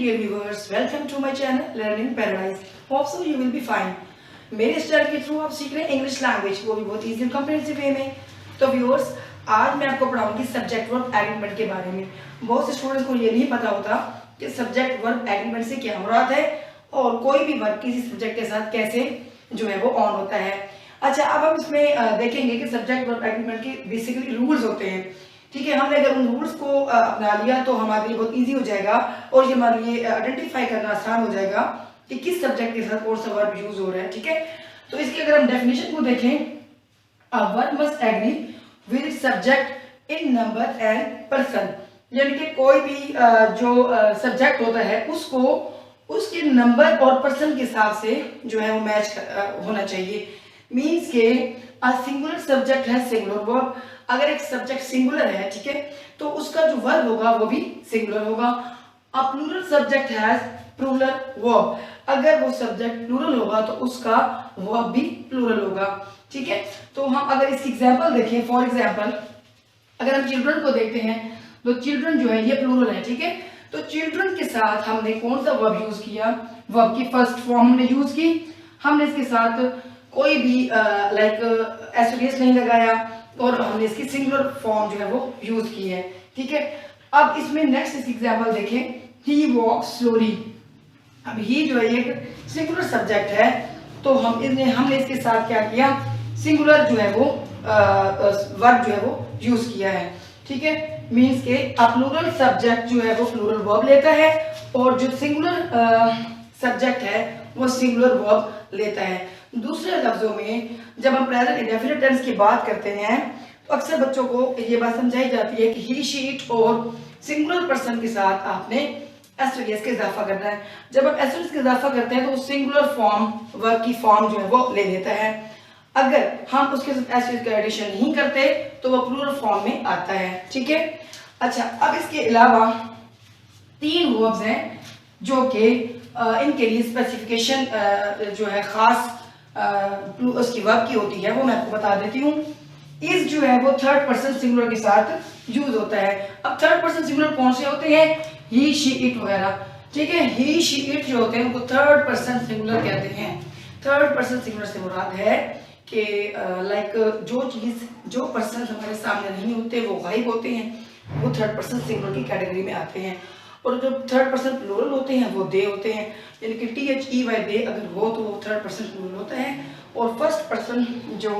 dear viewers, welcome to my channel Learning Paradise. Hope so you will be fine. मेरे इस channel के through आप सीख रहे हैं इंग्लिश लैंग्वेज, वो भी बहुत ईजी और कॉम्प्रिहेंसिव वे में। तो व्यूअर्स, आज मैं आपको पढ़ाऊंगी सब्जेक्ट वर्ब एग्रीमेंट के बारे में। बहुत से स्टूडेंट्स को ये नहीं पता होता कि सब्जेक्ट वर्ब एग्रीमेंट से क्या मुराद है और कोई भी वर्ब किसी सब्जेक्ट के साथ कैसे जो है वो ऑन होता है। अच्छा, अब हम इसमें देखेंगे कि सब्जेक्ट वर्ब एग्रीमेंट के बेसिकली रूल्स होते हैं। ठीक है, हमने अगर उन रूल्स को अपना लिया तो हमारे लिए बहुत इजी हो जाएगा और ये हमारे लिए आइडेंटिफाई करना आसान हो जाएगा कि किस सब्जेक्ट के साथ कौन सा वर्ब यूज हो रहा है। ठीक है, तो इसकी अगर हम डेफिनेशन को देखें, a verb must agree with its subject in number and person, यानी कि कोई भी जो सब्जेक्ट होता है उसको उसके नंबर और पर्सन के हिसाब से जो है वो मैच होना चाहिए। मीन्स के अ सिंगुलर सब्जेक्ट है सिंगुलर वर्ब। अगर एक सब्जेक्ट सिंगुलर है, ठीक है, तो उसका जो वर्ब होगा वो भी सिंगुलर होगा। A plural subject has plural verb. अगर वो सब्जेक्ट प्लूरल होगा तो उसका वर्ब भी प्लूरल होगा। ठीक है, तो हम अगर इसकी एग्जांपल देखें, फॉर एग्जांपल अगर हम चिल्ड्रन को देखते हैं तो चिल्ड्रन जो है ये प्लूरल है। ठीक है, तो चिल्ड्रन के साथ हमने कौन सा वर्ब यूज किया? वर्ब की फर्स्ट फॉर्म हमने यूज की। हमने इसके साथ कोई भी लाइक एसोसिएट नहीं लगाया और हमने इसकी सिंगुलर फॉर्म जो है वो यूज की है। ठीक है, अब इसमें नेक्स्ट इसकी एग्जांपल देखें, ही वॉक स्लोली। अब ही जो है एक सिंगुलर सब्जेक्ट है, तो हमने इसके साथ क्या किया? सिंगुलर जो है वो वर्ब जो है वो यूज किया है। ठीक है, मीन्स के प्लूरल सब्जेक्ट जो है वो प्लूरल वर्ब लेता है और जो सिंगुलर सब्जेक्ट है वो सिंगुलर वर्ब लेता है। दूसरे लफ्जों में जब हम प्रेजेंट इंडेफिनिट टेंस की बात करते हैं तो अक्सर बच्चों को ये बात समझाई जाती है कि ही शी इट और सिंगुलर पर्सन के साथ आपने एस का इजाफा करना है। जब आप एस का इजाफा करते हैं तो वो सिंगुलर फॉर्म वर्ब की फॉर्म जो है वो ले लेता है। अगर हम उसके साथ एस का एडिशन नहीं करते तो वो प्लूरल फॉर्म में आता है। ठीक है, अच्छा, अब इसके अलावा 3 वर्ब्स हैं जो कि इनके लिए स्पेसिफिकेशन जो है खास उसकी वर्ब की होती है, वो मैं आपको बता देती हूँ। इस जो है वो थर्ड पर्सन सिंगुलर के साथ यूज होता है। अब थर्ड पर्सन सिंगुलर कौन से होते हैं? ही शी इट वगैरह। ठीक है, ही शी इट जो होते हैं उनको थर्ड पर्सन सिंगुलर कहते हैं। थर्ड पर्सन सिंगुलर से मुराद है कि लाइक जो चीज जो पर्सन हमारे सामने नहीं होते वो गायब होते हैं, वो थर्ड पर्सन सिंगुलर की कैटेगरी में आते हैं। और जो थर्ड पर्सन प्लूरल होते हैं वो दे होते हैं, यानी कि THEY दे अगर हो तो वो थर्ड पर्सन प्लूरल होता है। और फर्स्ट पर्सन जो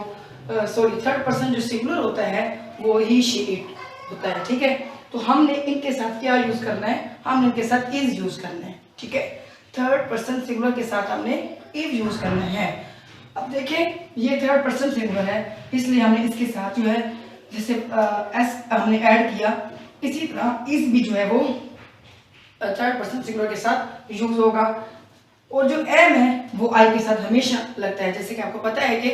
थर्ड पर्सन जो सिंगुलर होता है वो ही शी इट होता है। ठीक है, तो हमने इनके साथ क्या यूज करना है? हमने इनके साथ इज यूज करना है। ठीक है, थर्ड पर्सन सिंगुलर के साथ हमने इज यूज करना है। अब देखें, ये थर्ड पर्सन सिंगुलर है इसलिए हमने इसके साथ जो है जैसे एस हमने ऐड किया, इसी तरह इस भी जो है वो थर्ड पर्सन सिंगुलर के साथ यूज होगा। और जो एम है वो आई के साथ हमेशा लगता है, जैसे कि आपको पता है कि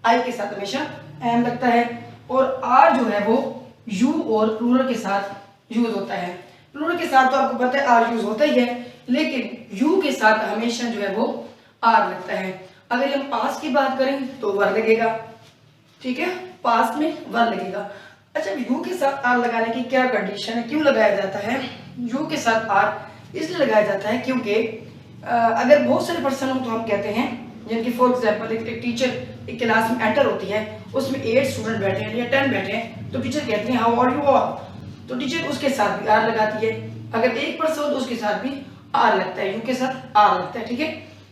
आई के साथ हमेशा एम लगता है। और आर जो है वो यू और प्लूरल के साथ यूज होता है। प्लूरल के साथ तो आपको पता है आर यूज होता ही है, लेकिन यू के साथ हमेशा जो है वो आर लगता है। अगर हम पास्ट की बात करें तो वर लगेगा। ठीक है, पास्ट में वर लगेगा। अच्छा, यू के साथ आर लगाने की क्या कंडीशन है? क्यों लगाया जाता है यू के साथ आर? इसलिए लगाया जाता है क्योंकि अगर बहुत सारे पर्सन हो तो हम कहते हैं, जिनकी फॉर एग्जांपल एक टीचर एक क्लास में एंटर होती है, उसमें 8 स्टूडेंट बैठे हैं या 10 बैठे हैं, तो टीचर कहते हैं हाउ आर यू ऑल, तो टीचर उसके साथ भी आर लगाती है। अगर एक पर्सन हो तो उसके साथ भी आर लगता है, यू के साथ आर लगता है। ठीक है,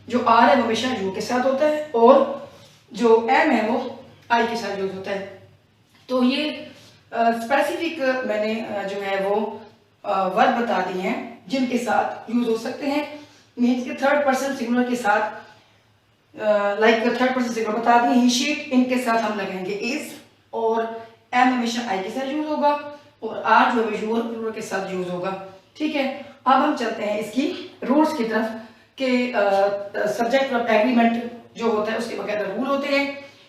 जो आर है वो हमेशा यू के साथ होता है और जो एम है वो आई के साथ यूज होता है। तो ये स्पेसिफिक मैंने जो है वो वर्ब बता दी हैं जिनके साथ यूज हो सकते हैं। मीन्स के थर्ड पर्सन सिंगुलर के साथ लाइक थर्ड पर्सन सिंगुलर बता दी, ही शी इट, इनके साथ हम लगाएंगे इज, और एम हमेशा आई के साथ यूज होगा और आर जो है यू और प्लूरल के साथ यूज होगा। ठीक है, अब हम चलते हैं इसकी रूल्स की तरफ कि सब्जेक्ट वर्ब एग्रीमेंट जो होता है उसके बकायदा रूल होते हैं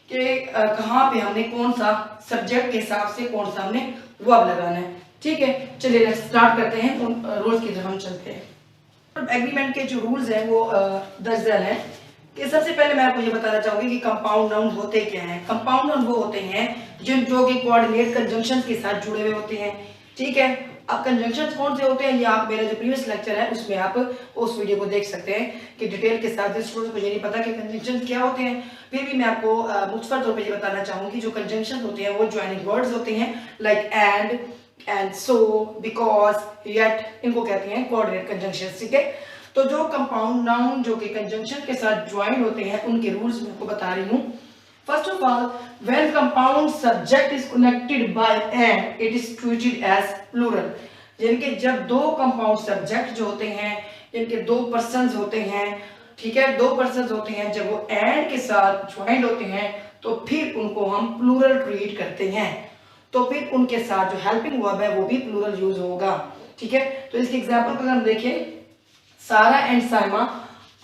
कि कहाँ पे हमने कौन सा सब्जेक्ट के हिसाब से कौन सा हमने वर्ब लगाना है। ठीक है, चलिए स्टार्ट करते हैं, उन रूल्स की तरफ हम चलते हैं। एग्रीमेंट के जो रूल्स हैं वो 10 जन है। कि सबसे पहले मैं आपको ये बताना चाहूंगी कि कंपाउंड नाउन होते क्या हैं। कंपाउंड नाउन वो होते हैं जो कि कोऑर्डिनेट कंजंक्शन के साथ जुड़े हुए होते हैं। ठीक है, अब कंजंक्शन कौन से होते हैं, ये आप मेरा जो प्रीवियस लेक्चर है उसमें आप उस वीडियो को देख सकते हैं कि डिटेल के साथ। जिस स्टूडेंट को ये नहीं पता कि कंजंक्शन क्या होते हैं, फिर भी मैं आपको मुख्तसर तौर पर ये बताना चाहूँगी, जो कंजंक्शन होते हैं वो ज्वाइनिंग वर्ड्स होते हैं, like and, so, because, yet, इनको कहते हैं कोऑर्डिनेट कंजंक्शन। ठीक है, तो जो कंपाउंड नाउन जो कि कंजंक्शन के साथ ज्वाइन होते हैं उनके रूल्स मैं आपको बता रही हूँ। First of all, when compound subject is connected by and, it is treated as plural. यानी कि जब दो कंपाउंड सब्जेक्ट जो होते हैं, इनके दो पर्सन्स होते हैं, ठीक है, दो पर्सन्स होते हैं, जब वो एंड के साथ ज्वाइंट होते हैं तो फिर उनको हम प्लूरल ट्रीट करते हैं। तो फिर उनके साथ जो हेल्पिंग वर्ब है वो भी प्लूरल यूज होगा। ठीक है, तो इसके एग्जाम्पल को हम देखें, Sara and Saima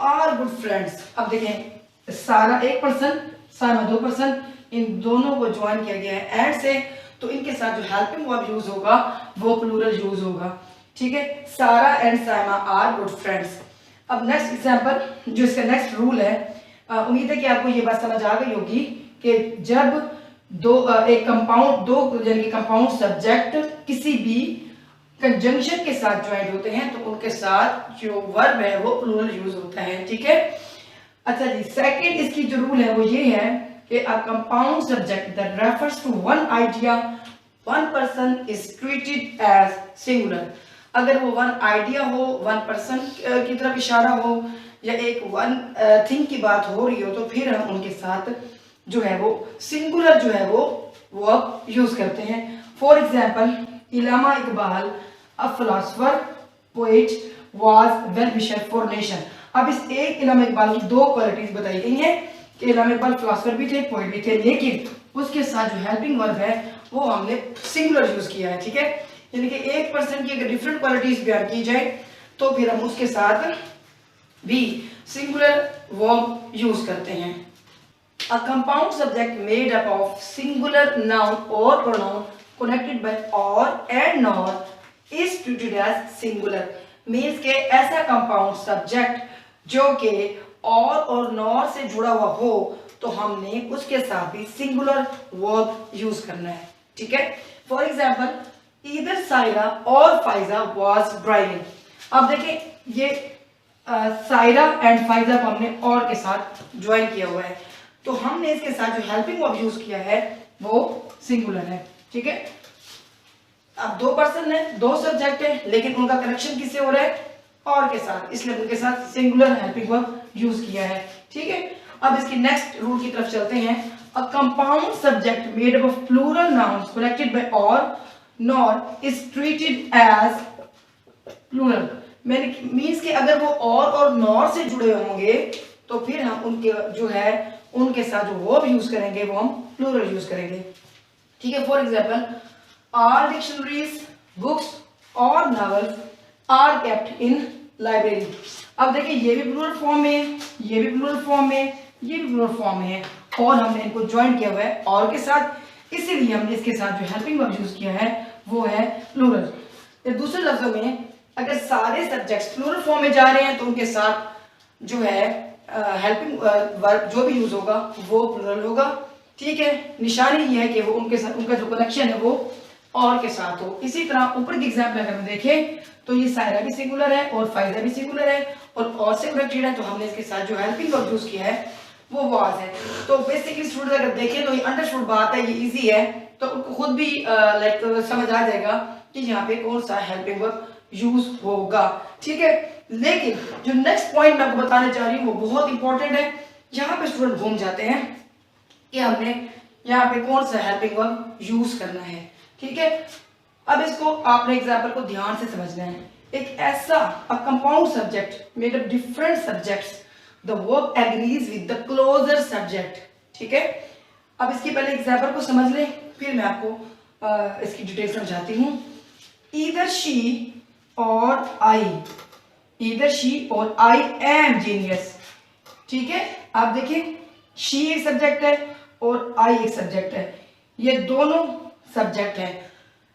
are good friends. अब देखें, सारा एक पर्सन, साइमा दो पर्सन, इन दोनों को ज्वाइन किया गया है एंड से, तो इनके साथ जो हेल्पिंग वर्ब यूज होगा वो प्लूरल यूज होगा। ठीक है, Sara and Saima are good friends. अब नेक्स्ट एग्जांपल, जो इसका नेक्स्ट रूल है, उम्मीद है कि आपको ये बात समझ आ गई होगी कि जब एक कंपाउंड, दो यानी कंपाउंड सब्जेक्ट किसी भी कंजंक्शन के साथ ज्वाइंट होते हैं तो उनके साथ जो वर्ब है वो प्लूरल यूज होता है। ठीक है, अच्छा जी, सेकंड इसकी जो रूल है वो ये है कि a compound subject that refers to one idea, one person is treated as singular. अगर वो वन आइडिया हो, वन पर्सन की तरफ इशारा हो, या एक वन थिंग की बात हो रही हो, तो फिर हम उनके साथ जो है वो सिंगुलर जो है वो वर्ब यूज करते हैं। For example, Allama Iqbal a philosopher poet was well wisher for nation. अब इस एक इलामा इकबाल की दो क्वालिटीज बताई गई हैं कि इलामा इकबाल फिलोसोफर भी थे, पोएट भी थे, लेकिन उसके साथ जो हेल्पिंग वर्ब है वो हमने सिंगुलर यूज किया है। ठीक है, यानी कि एक पर्सन की अगर डिफरेंट क्वालिटीज बयान की जाए तो फिर हम उसके साथ भी सिंगुलर वर्ब यूज करते हैं। A compound subject made up of singular noun or pronoun connected by or and nor is treated as singular. Means के ऐसा compound subject जो के और nor से जुड़ा हुआ हो तो हमने उसके साथ भी singular verb use करना है। ठीक है, for example, either सायरा और फाइजा was driving। अब देखें, ये सायरा एंड फाइजा को हमने और के साथ ज्वाइन किया हुआ है, तो हमने इसके साथ जो हेल्पिंग वर्ब यूज किया है वो सिंगुलर है। ठीक है, अब दो पर्सन है, दो सब्जेक्ट है, लेकिन उनका कनेक्शन किससे हो रहा है, और के साथ, इसलिए उनके साथ सिंगुलर हेल्पिंग वर्ब यूज किया है। ठीक है, अब इसकी नेक्स्ट रूल की तरफ चलते हैं। A compound subject made up of plural nouns connected by और nor is treated as plural. Means कि अगर वो और नॉर से जुड़े होंगे तो फिर हम उनके जो है उनके साथ जो वर्ब यूज करेंगे वो हम प्लूरल यूज करेंगे। ठीक है, for example, all dictionaries, books और novels are kept in library. अब देखिए, ये भी प्लूरल फॉर्म में है, ये भी प्लूरल फॉर्म में है, ये भी प्लूरल फॉर्म में है, और हमने इनको ज्वाइन किया हुआ है और के साथ, इसीलिए हमने इसके साथ जो हेल्पिंग वर्ब यूज किया है वो है प्लूरल। दूसरे लफ्जों में, अगर सारे सब्जेक्ट्स प्लूरल फॉर्म में जा रहे हैं तो उनके साथ जो है हेल्पिंग वर्ब जो भी यूज होगा वो प्लूरल होगा। ठीक है, निशानी ये है कि वो उनके साथ, उनका जो कनेक्शन है वो और के साथ हो। इसी तरह ऊपर की एग्जांपल अगर हम देखें तो ये सायरा भी सिंगुलर है और फायदा भी सिंगुलर है और से कनेक्टेड है, तो हमने इसके साथ जो हेल्पिंग वर्ब यूज किया है वो वाज है। तो बेसिकली स्टूडेंट अगर देखें तो ये अंडरस्टूड बात है, ये इजी है, तो उनको खुद भी लाइक समझ आ जाएगा कि यहाँ पे कौन सा हेल्पिंग वर्ब यूज होगा। ठीक है, लेकिन जो नेक्स्ट पॉइंट मैं आपको बताने जा रही हूँ वो बहुत इंपॉर्टेंट है। यहाँ पे स्टूडेंट घूम जाते हैं कि हमने यहाँ पे कौन सा हेल्पिंग वर्ब यूज करना है। ठीक है, अब इसको आपने एग्जाम्पल को ध्यान से समझना है। एक ऐसा compound subject made up different subjects, the verb agrees with the closer subject. ठीक है, अब इसकी पहले एग्जाम्पल को समझ लें, फिर मैं आपको इसकी डिटेल समझाती हूँ। ईदर शी और आई, ईदर शी और आई एम जीनियस। ठीक है, आप देखिए, शी एक सब्जेक्ट है और आई एक सब्जेक्ट है, ये दोनों सब्जेक्ट हैं,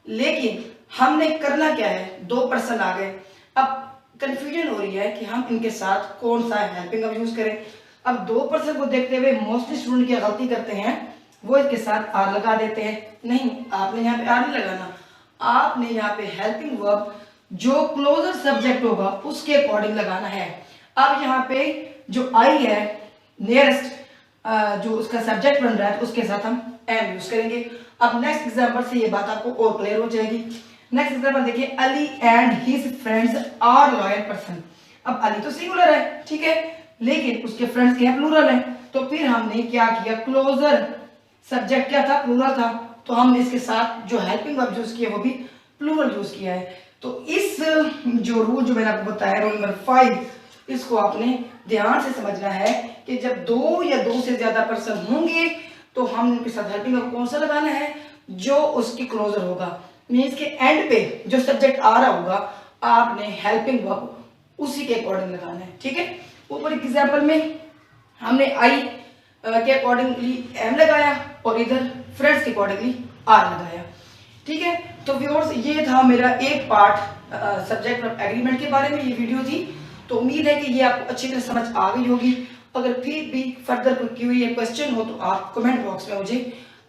लेकिन हमने करना क्या है, दो पर्सन आ गए। अब कंफ्यूजन हो रही है कि हम इनके साथ कौन सा हेल्पिंग वर्ब यूज करें। अब दो पर्सन को देखते हुए मोस्टली स्टूडेंट क्या गलती करते हैं, वो इसके साथ आर लगा देते हैं। नहीं, आपने यहाँ पे आर नहीं लगाना, आपने यहाँ पे हेल्पिंग वर्ब जो क्लोजर सब्जेक्ट होगा उसके अकॉर्डिंग लगाना है। अब यहाँ पे जो आई है नियरेस्ट जो उसका सब्जेक्ट बन रहा है तो उसके साथ हम एम यूज करेंगे। अब नेक्स्ट एग्जांपल से ये बात आपको और क्लियर हो जाएगी। नेक्स्ट एग्जांपल देखिए, Ali and his friends are loyal person. अब अली तो सिंगुलर है, ठीक है, लेकिन उसके फ्रेंड्स के प्लूरल है, तो फिर हमने क्या किया, क्लोजर सब्जेक्ट क्या था, प्लूरल था, तो हमने इसके साथ जो हेल्पिंग वर्ब यूज किया वो भी प्लूरल यूज किया है। तो इस जो रूल जो मैंने आपको बताया, रूल नंबर 5, इसको आपने ध्यान से समझना है कि जब दो या दो से ज्यादा पर्सन होंगे तो हम उनके साथ हेल्पिंग वर्ब कौन सा लगाना है, जो उसकी क्लोजर होगा, मीन्स के एंड पे जो सब्जेक्ट आ रहा होगा आपने हेल्पिंग वर्ब उसी के अकॉर्डिंग लगाना है, ठीक है। ऊपर एग्जाम्पल में हमने आई के अकॉर्डिंगली एम लगाया और इधर फ्रेंड्स के अकॉर्डिंगली आर लगाया, ठीक है। तो व्यूअर्स ये था मेरा एक पार्ट सब्जेक्ट वर्ब एग्रीमेंट के बारे में, ये वीडियो थी। तो उम्मीद है कि ये आपको अच्छी तरह समझ आ गई होगी। अगर फिर भी फर्दर कोई क्वेरी या क्वेश्चन हो तो आप कमेंट बॉक्स में मुझे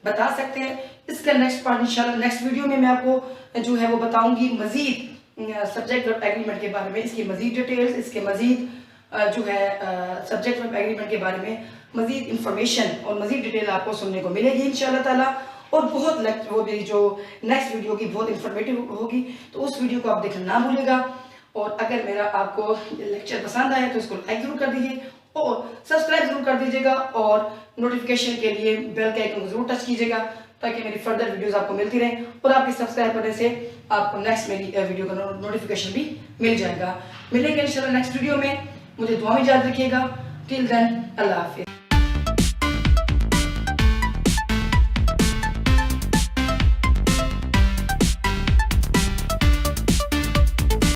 बता सकते हैं। इसका नेक्स्ट पार्ट इंशाल्लाह नेक्स्ट वीडियो में मैं आपको जो है वो बताऊंगी मजीद सब्जेक्ट वर्ब एग्रीमेंट के बारे में, इसकी मजीद डिटेल्स, इसके मजीद जो है सब्जेक्ट वर्ब एग्रीमेंट के बारे में मजीद इंफॉर्मेशन और मजीद डिटेल आपको सुनने को मिलेगी इंशाल्लाह ताला। और बहुत वो भी जो नेक्स्ट वीडियो की बहुत इंफॉर्मेटिव होगी, तो उस वीडियो को आप देखना ना भूलिएगा। और अगर मेरा आपको लेक्चर पसंद आया तो इसको लाइक जरूर कर दीजिए और सब्सक्राइब जरूर कर दीजिएगा और नोटिफिकेशन के लिए बेल के आइकन को जरूर टच कीजिएगा ताकि मेरी फर्दर वीडियोस आपको मिलती रहें और आपके सब्सक्राइब करने से आपको नेक्स्ट मेरी वीडियो का नोटिफिकेशन भी मिल जाएगा। मिलेंगे इंशाल्लाह नेक्स्ट वीडियो में, मुझे दुआ में याद रखिएगा। टिल देन अल्लाह हाफिज़।